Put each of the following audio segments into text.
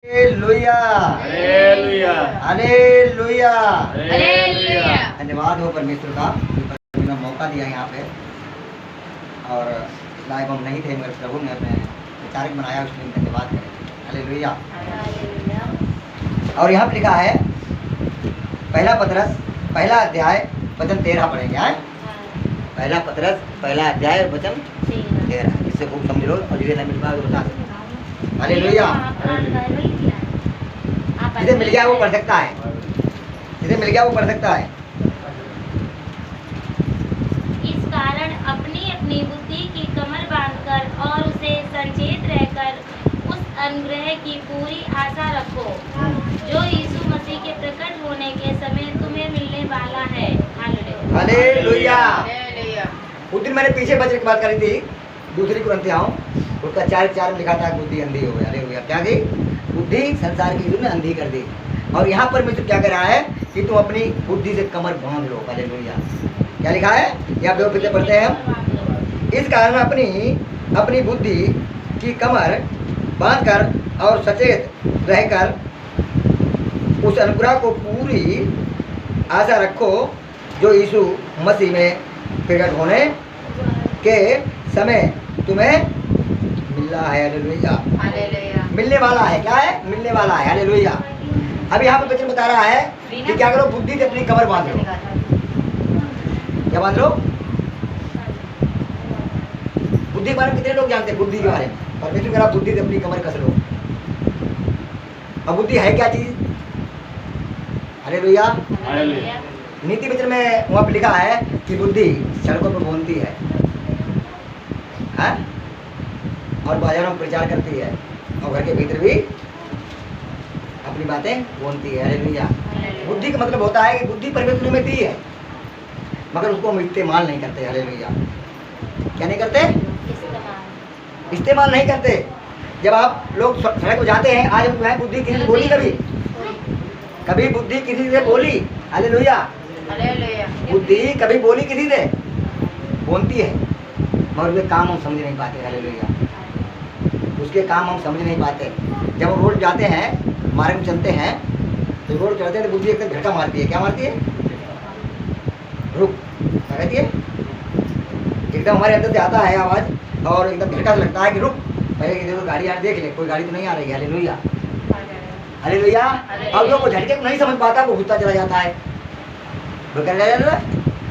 Hallelujah hallelujah hallelujah. Hallelujah. धन्यवाद हो परमेश्वर का जो मौका दिया यहाँ पे। और लाइव हम नहीं थे मगर प्रभु ने अपने विचारक बनाया, उसके लिए धन्यवाद करें। हालेलुया। और यहाँ पे लिखा है पहला पतरस पहला अध्याय वचन 13 पढ़ेंगे। आए पहला पतरस पहला अध्याय वचन 13, इससे खूब समझ लो और धीरे धीरे बता सकते। हालेलुया। जिसे मिल गया वो पढ़ सकता है, जिसे मिल गया वो पढ़ सकता है। इस कारण अपनी अपनी बुद्धि की कमर बांधकर और उसे संचेत रहकर उस अनुग्रह की पूरी आशा रखो जो यीशु मसीह के प्रकट होने के समय तुम्हें मिलने वाला है। हालेलुया। हालेलुया। उस दिन मैंने पीछे बचने की बात करी थी, दूसरी कुरिन्थियों उसका 4:4 में लिखा था बुद्धि अंधी हो गई। हालेलुया। क्या की बुद्धि संसार की ने अंधी कर दी। और यहाँ पर मित्र क्या कह रहा है कि तुम अपनी बुद्धि से कमर बांध लो। हालेलुया। क्या लिखा है यहाँ पे पीछे पढ़ते हैं हम। इस कारण अपनी बुद्धि की कमर बांधकर और सचेत रहकर उस अनुग्रह को पूरी आशा रखो जो यीशु मसीह में प्रकट होने के समय तुम्हें मिल रहा है। हालेलुया। हालेलुया। मिलने वाला है। क्या है? मिलने वाला है। हालेलुया। अब यहाँ पे बच्चे बता रहा है कि क्या करो, बुद्धि से अपनी कमर बांध लो। क्या बांध लो? बुद्धि के बारे में कितने लोग जानते हैं? बुद्धि के बारे में परमेश्वर कह रहा बुद्धि से अपनी कमर कस लो। अब बुद्धि है क्या चीज? हालेलुया। हालेलुया। नीति मित्र में वहाँ पे लिखा है कि बुद्धि सड़कों पर बोलती है, और बाजारों में प्रचार करती है और घर के भीतर भी अपनी बातें बोलती है। हालेलुया। बुद्धि का मतलब होता है कि बुद्धि परमेश्वर में दी है मगर उसको हम इस्तेमाल नहीं करते। हालेलुया। क्या नहीं करते? इस्तेमाल नहीं करते। जब आप लोग सड़क पर जाते हैं, आज हम बुद्धि किसी से बोली, कभी बुद्धि किसी से बोली? हालेलुया। हालेलुया। बुद्धि कभी बोली किसी से? बोलती है मगर उसके काम हम समझ नहीं पाते। हालेलुया। उसके काम हम समझ नहीं पाते। जब हम रोड जाते हैं, मार्ग में चलते हैं, तो रोड चलते हैं तो बुद्धि एकदम झटका मारती है। क्या मारती है? रुक। क्या कहती है? एकदम हमारे अंदर से आता है आवाज़ और एकदम झटका लगता है कि रुक, पहले कि देखो गाड़ी देख ले, कोई गाड़ी तो नहीं आ रही है। हालेलुया। हालेलुया। अब जो वो झटके को नहीं समझ पाता वो घुसता चला जाता है। वो क्या जाता है?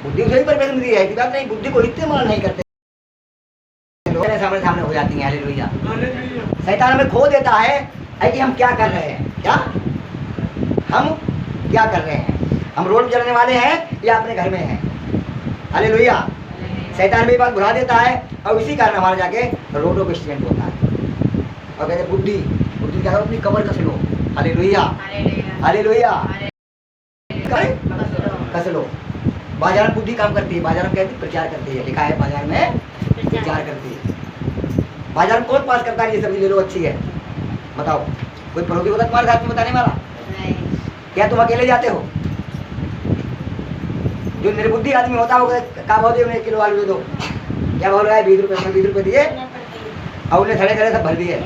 बुद्धि उसे ही परमेश्वर ने दी है, ऐसी बात नहीं। बुद्धि को इस्तेमाल नहीं करते, सामने सामने हो जाती है। हालेलुया। शैतान हमें खो देता है कि हम क्या कर रहे हैं। क्या हम क्या कर रहे हैं? हम रोड में चलने वाले हैं या अपने घर में हैं? हालेलुया। शैतान भी बात भुला देता है और इसी कारण हमारा जाके रोडों पे एक्सीडेंट होता है। और कहते बुद्धि क्या करो, अपनी कमर कस लो। हालेलुया। हालेलुया। कस लो। बाजार में बुद्धि काम करती है। बाजार में कहती प्रचार करती है। लिखा है बाजार में प्रचार करती है। बाजार में कौन पास करता है ये सब्जी ले लो अच्छी है? बताओ, कोई पड़ोसी होता तुम्हारे साथ में बताने वाला? क्या तुम अकेले जाते हो? जो निर्बुद्धि आदमी होता है वो क्या भाव दे, 1 किलो आलू दे दो। क्या भाव लगाए? 20 रुपये। 20 रुपये दिए और उन्हें खड़े खड़े सब भर दिए।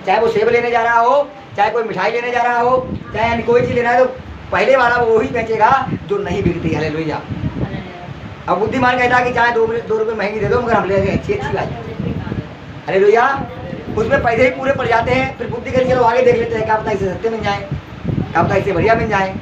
चाहे वो सेब लेने जा रहा हो, चाहे कोई मिठाई लेने जा रहा हो, चाहे कोई चीज़ लेना है, तो पहले वाला वो वही बेचेगा जो नहीं बिकती। हालेलुया। अब बुद्धिमान कहता है कि चाहे 2 रुपये महंगी दे दो मगर हम ले गए अच्छी बात। हालेलुया। उसमें पैसे ही पूरे पड़ जाते हैं। फिर बुद्धि करके चलो आगे देख लेते हैं, क्या पता इससे सस्ते मिल जाए, क्या पता इससे बढ़िया मिल जाए।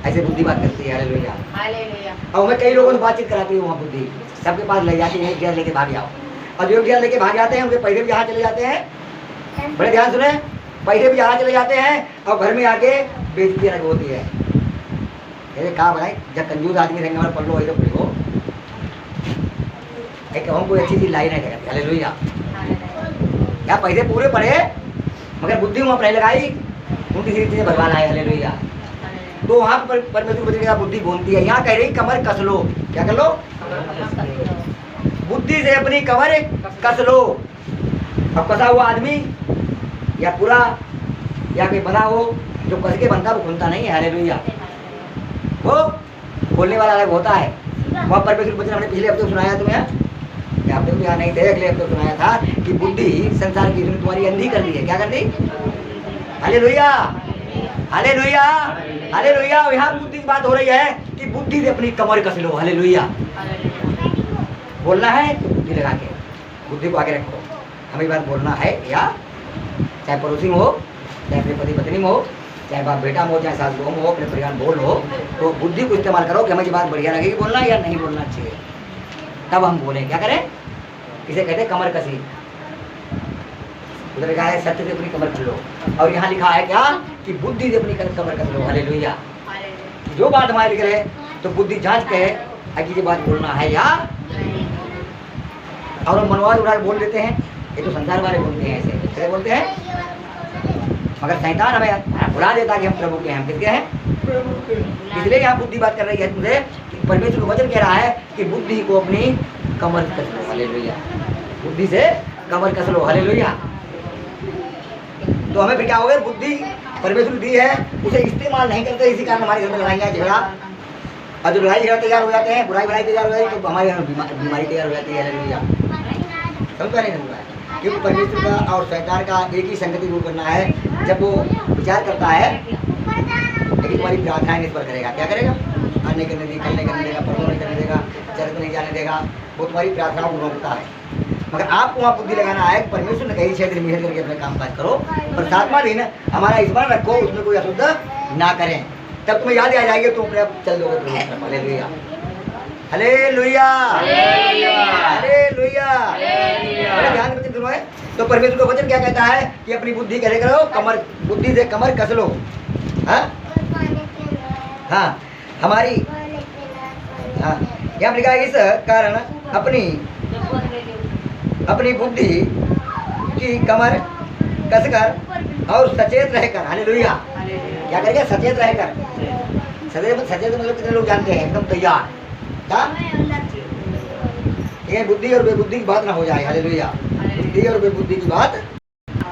ऐसे बुद्धि बात करती है। हालेलुया। हालेलुया। और मैं कई लोगों से बातचीत कराती हूँ, वहाँ बुद्धि सबके पास ले जाती है, 1 गियर लेके भाग जाओ। और जो 1 गियर लेके भाग जाते हैं उनके पैसे भी यहाँ चले जाते हैं। बड़े ध्यान सुने, पैसे भी यहाँ चले जाते हैं और घर में आके बेइज्जती अलग होती है। कहा भाई जब कंजूस आदमी रहेंगे हमारे पढ़ लो वही तो पढ़ो, हम कोई अच्छी चीज़ लाई नहीं करती। हालेलुया। क्या पैसे पूरे पड़े मगर बुद्धि वहाँ पर नहीं लगाई, उनकी किसी चीज़ें भगवान आए। हालेलुया। तो वहाँ पर परमेश्वर की बुद्धि बोलती है। यहाँ कह रही कमर कस लो। क्या कर लो? बुद्धि से अपनी कमर कस लो। अब कसा हुआ आदमी या पूरा या कोई बना हो, जो कस के बनता वो खुलता नहीं है। हालेलुया। वो खोलने वाला अलग होता है। वहाँ परमेश्वर वचन हमने पिछले हफ्ते सुनाया तुम्हें, हफ्ते में यहाँ नहीं थे, अगले हफ्ते सुनाया था कि बुद्धि संसार की तुम्हारी अंधी कर दी है। क्या कर दी? Hallelujah, hallelujah, hallelujah. यहाँ बुद्धि की बात हो रही है कि बुद्धि से अपनी कमर कस लो। हालेलुया। बोलना है बुद्धि लगा के, बुद्धि को आगे रखो। हमें बात बोलना है, या चाहे पड़ोसी में हो, चाहे अपने पति पत्नी में हो, चाहे बाप बेटा में हो, चाहे सास बहू में हो, अपने परिवार बोल हो, तो बुद्धि को इस्तेमाल करो कि हमें ये बात बढ़िया लगेगी बोलना या नहीं बोलना चाहिए, तब हम बोलें। क्या करें? इसे कहते हैं कमर कसी। उधर लिखा है सत्य से अपनी कमर कस लो, और यहाँ लिखा है क्या कि बुद्धि से अपनी कमर कस लो। हालेलुया। जो बात हमारे लिख रहे तो बुद्धि जांच के कि ये बात बोलना है या, और हम मनवाद उड़ा बोल देते हैं। ये तो संसार वाले बोलते हैं, ऐसे कैसे बोलते हैं, मगर शैतान हमें भुला देता कि हम प्रभु के हैं। हम किसके हैं? इसलिए यहाँ बुद्धि बात कर रही है तुमसे कि परमेश्वर का वचन कह रहा है कि बुद्धि को अपनी कमर कस लो। हालेलुया। बुद्धि से कमर कस लो। हालेलुया। तो हमें फिर क्या हो गया? बुद्धि परमेश्वर दी है, उसे इस्तेमाल नहीं करते, इसी कारण हमारे घर में लड़ाइयाँ झगड़ा, और जो लड़ाई झगड़ा तैयार हो जाते हैं, बुराई बुराई तैयार हो जाती है, तो हमारे घर में बीमारी तैयार हो जाती है। हालेलुया। समझ नहीं समझ रहा है? क्योंकि परमेश्वर का और शैतान का एक ही संगति दूर करना है। जब वो विचार करता है, लेकिन तुम्हारी प्रार्थनाएं निर्भर करेगा। क्या करेगा? आज नहीं करने देगा, कल नहीं करने देगा, परसों नहीं करने देगा, चर्च नहीं जाने देगा, वो तुम्हारी प्रार्थनाओं को रोकता है। मगर आपको वहाँ बुद्धि लगाना है, परमेश्वर ने कही 6 दिन मेहनत करके अपने काम काज करो, और 7वां दिन हमारा स्मरण रखो, उसमें कोई अशुद्ध ना करें, तब तुम्हें याद आ जाएगी, तो अपने आप चल दोगे। Hallelujah, hallelujah, hallelujah. बड़े ध्यान से सुनो है। तो परमेश्वर का वचन क्या कहता है कि अपनी बुद्धि कैसे करो? कमर, बुद्धि से कमर कस लो। हाँ, हमारी, हाँ, यहाँ लिखा है इस कारण अपनी बुद्धि की कमर कसकर और सचेत रहकर। हालेलुया। क्या करेंगे? सचेत रहकर। सचेत मतलब कितने लोग जानते हैं? एकदम तैयार। क्या? ठीक है, बुद्धि और बेबुद्धि की बात ना हो जाए। हालेलुया। बुद्धि और बेबुद्धि की बात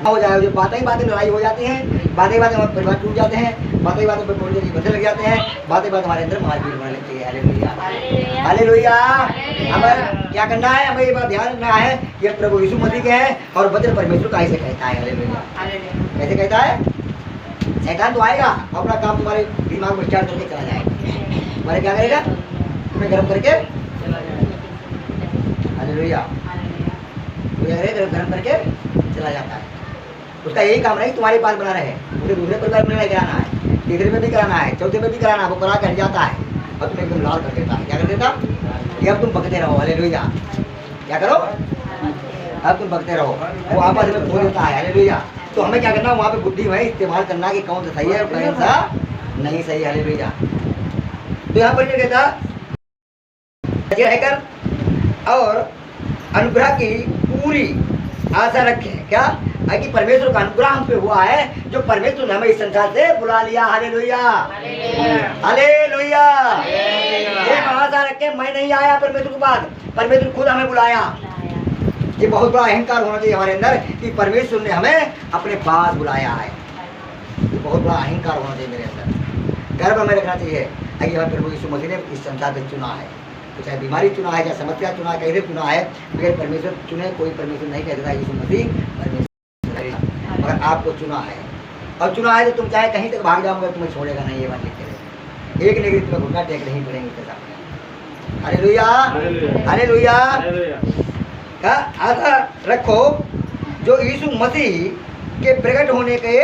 हो जाए। जो बातें ही बातें लड़ाई हो जाती हैं, बातें बातें हमारे परिवार टूट जाते हैं, बातें बातें पर बोलने की बदल लग जाते हैं, बातें बातें हमारे अंदर मारपीट होने लगती है। Hallelujah, hallelujah. हमें क्या करना है? हमें ये बात ध्यान रखना है कि प्रभु यीशु मसीह के हैं, और वचन परमेश्वर का ऐसे कहता है। हालेलुया। कैसे कहता है? शैतान तो आएगा, अपना काम तुम्हारे दिमाग में स्टार्ट करके चला जाएगा। हमारे क्या करेगा? तुम्हें गर्म करके, हालेलुया, गर्म करके चला जाता है। उसका यही काम नहीं तुम्हारे पास बना रहे, उसे दूसरे परिवार में नहीं कराना है, तीसरे में भी कराना है, चौथे में भी कराना है। वो करा कर जाता है और तुम्हें एकदम लाल कर देता है। क्या कर देता? कि अब तुम बकते रहो। हालेलुया। क्या करो? अब तुम बकते रहो। वो आपस में बोल देता है। हालेलुया। तो हमें क्या करना? वहाँ पे बुद्धि में इस्तेमाल करना कि कौन सा सही है और कौन सा नहीं सही। हालेलुया। तो यहाँ पर कहता रहकर और अनुग्रह की पूरी आशा रखें। क्या? कि परमेश्वर का अनुग्रह हम पे हुआ है, जो परमेश्वर ने हमें इस संसार से बुला लिया। Hallelujah, hallelujah. ये आशा रखें, मैं नहीं आया परमेश्वर के बाद, परमेश्वर खुद हमें बुलाया। ये बहुत बड़ा अहंकार होना चाहिए हमारे अंदर कि परमेश्वर ने हमें अपने पास बुलाया है। ये बहुत बड़ा अहंकार होना चाहिए मेरे अंदर, गर्व हमें रखना चाहिए कि हमें प्रभु यीशु मसीह ने इस संसार से चुना है। चाहे बीमारी चुना है, चाहे समस्या चुना है, कैसे चुना है, मगर परमेश्वर चुने, कोई परमेश्वर नहीं कह देता यीशु मसीह परमेश्वर, मगर आपको चुना है। और चुना है तो तुम चाहे कहीं तक भाग जाओगे, तुम्हें छोड़ेगा नहीं। ये बात लिख के एक नहीं तुम्हें घुटना टेक नहीं पड़ेंगे उसके सामने। Hallelujah, hallelujah. का आशा रखो जो यीशु मसीह के प्रकट होने के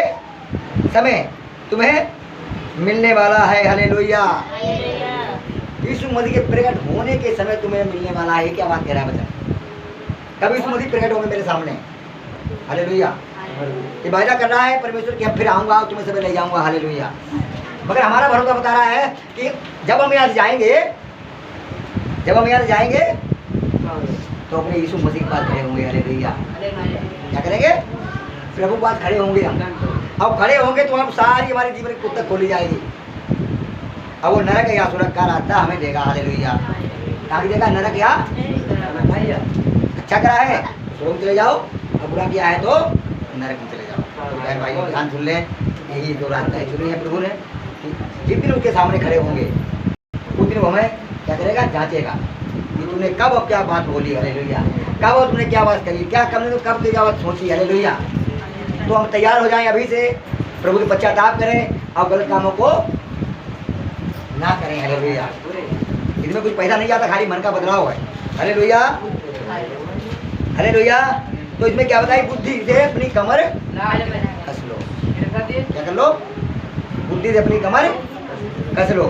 समय तुम्हें मिलने वाला है। हालेलुया। यीशु मसीह के प्रकट होने के समय तुम्हें मिलने वाला है। क्या बात कह रहा है बच्चा? कब यीशु मसीह प्रकट होंगे मेरे सामने? हालेलुया। ये वायदा कर रहा है परमेश्वर कि हम फिर आऊँगा और तुम्हें सब ले जाऊँगा। हालेलुया। मगर हमारा भरोसा बता रहा है कि जब हम यहाँ से जाएंगे, तो अपने यीशु मसीह के पास खड़े होंगे। हालेलुया। क्या करेंगे? प्रभु के पास खड़े होंगे हम। अब खड़े होंगे तो हम सारी हमारे जीवन की पुस्तक खोली जाएगी। अब वो नरक या स्वर्ग का रास्ता हमें देगा। हालेलुया। कहाँ देगा? नरक या अच्छा करा है स्वर्ग में चले जाओ, और बुरा किया है तो नरक में चले जाओ। तो भाई ध्यान सुन लें, यही दो रास्ता है चुनी है प्रभु ने। जिस दिन उसके सामने खड़े होंगे उस दिन वो हमें क्या करेगा? जांचेगा कि तूने कब और क्या बात बोली। हालेलुया। कब और तुमने क्या बात करी, क्या कब क्या बात सोची। हालेलुया। तो हम तैयार हो जाएं अभी से प्रभु के पश्चाताप करें और गलत कामों को ना करें। हालेलुया। इसमें कुछ पैसा नहीं जाता, खाली मन का बदलाव है। Hallelujah, hallelujah. तो इसमें क्या बताई, बुद्धि से अपनी कमर कस लो। क्या कर लो? बुद्धि से अपनी कमर कस लो।